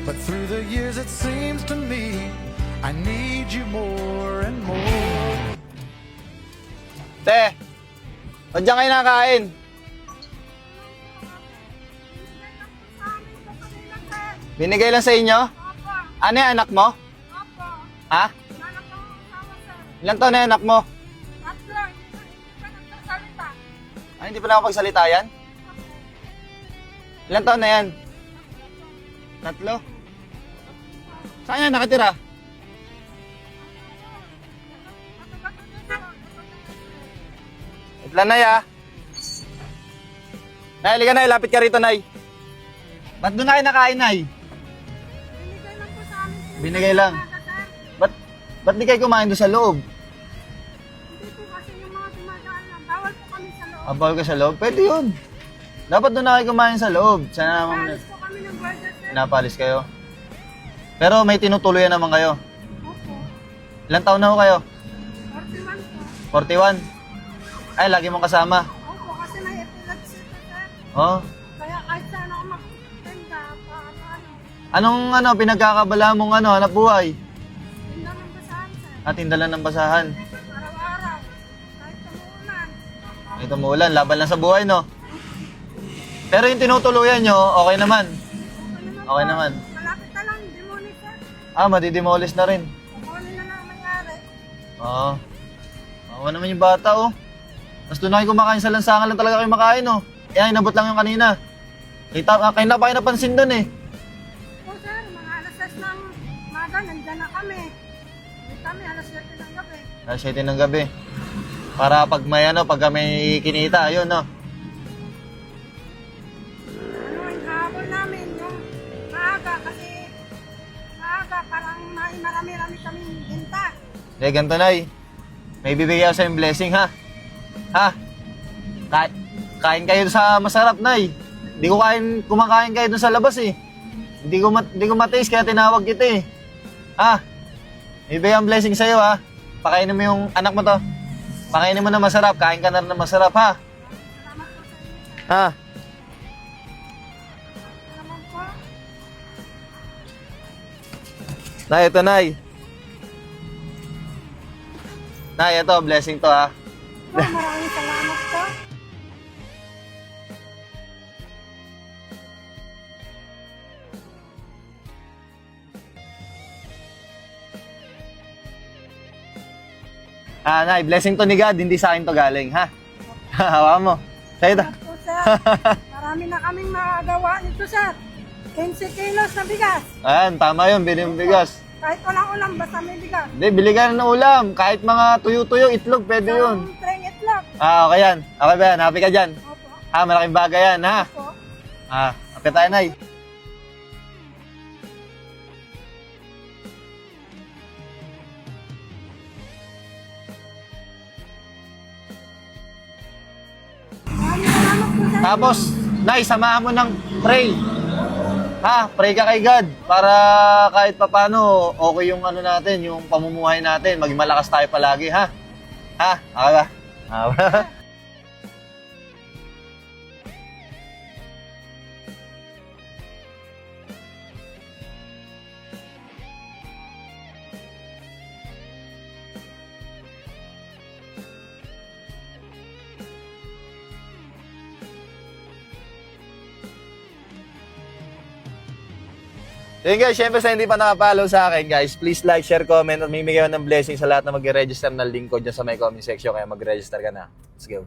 But through the years it seems to me I need you more and more. Te, ba't dyan kayo nakain? Binigay lang sa inyo? Ano yung anak mo? Ha? Ilan taon na yung anak mo? Ay, hindi pa nakapagsalita yan? Ilan taon na yan? 3? Saan yan nakatira? Itlan, Nay, ah. Nay, halika, Nay. Lapit ka rito, Nay. Ba't doon na kayo nakain, Nay? Binigay lang po sa amin. Binigay lang. Ba't di kayo kumain doon sa loob? Hindi po kasi yung mga dumadaan lang. Bawal po kami sa loob. Bawal ka sa loob? Pwede yun. Dapat doon na kayo kumain sa loob. Sana naman Paalis po kami ng guardia, sir. napalis kayo. Pero may tinutuluyan naman kayo. Opo. Ilang taon na ho kayo? 41 po. 41? Ay, lagi mong kasama. Opo, kasi may epilepsy po, sir. Oh. Kaya kahit saan ako magtinda, paano. Anong pinagkakabala mong hanap buhay? Tinda ng basahan, sir. At tindalan ng basahan. Araw-araw. Kahit tumuulan. Ito umulan, laban lang sa buhay, no? Pero yung tinutuluyan nyo, okay naman. Okay naman. Malapit na lang, demonic, sir. Madidemolish na rin. Kukunin na lang ang mangyari. Oo. Awa naman yung bata, oh. Mas doon na kayo kumakain sa lansangan lang talaga kayo makain, oh. Kaya inabot lang yung kanina. Kayo na pa kayo napansin doon, eh. Po, sir, mga alas 6 ng maga, nandyan na kami. Hindi kami, alas 7 ng gabi. Alas 7 ng gabi. Para pag may kinita, ayun, no? Yung habol namin, yung maaga, kasi maaga, parang marami-rami kaming binta. Ganito, Nay. May bibigay ako sa yung blessing, ha? Ha? Kain kayo sa masarap, Nay. Hindi ko kumakain kayo dun sa labas, eh. Hindi ko mataste, kaya tinawag kita, eh. Ha? May bibigay ang blessing sa'yo, ha? Pakainin mo yung anak mo to. Pakainin mo na masarap. Kain ka na rin na masarap, ha? Salamat po sa inyo. Ha? Salamat po. Nay, ito, Nay. Nay, ito, blessing to, ha? Maraming salamat po. Nay, blessing to ni God, hindi sa akin to galing, ha? Hawa mo. Sa'yo to. Salamat po, sir. Marami na kaming magagawa nito, sir. 15 kilos na bigas. Ayan, tama yun, bili mo bigas. Kahit walang ulam, basta may bigas. Hindi, bili ka na ng ulam. Kahit mga tuyo-tuyo, itlog, pwede yun. Isang tray itlog. Okay yan. Okay ba yan? Happy ka dyan? Opo. Malaking bagay yan, ha? Opo. Happy tayo, Nay. Maraming salamat po, sir. Tapos, Nay, samahan mo ng pray. Pray ka kay God para kahit papano okay yung natin, yung pamumuhay natin, maging malakas tayo palagi, ha? Okay ba? Yun guys, syempre sa hindi pa nakapollow sa akin guys, please like, share, comment at may bigay ng blessing sa lahat na mag-register ng link ko dyan sa may comment section, kaya mag-register ka na. Let's go.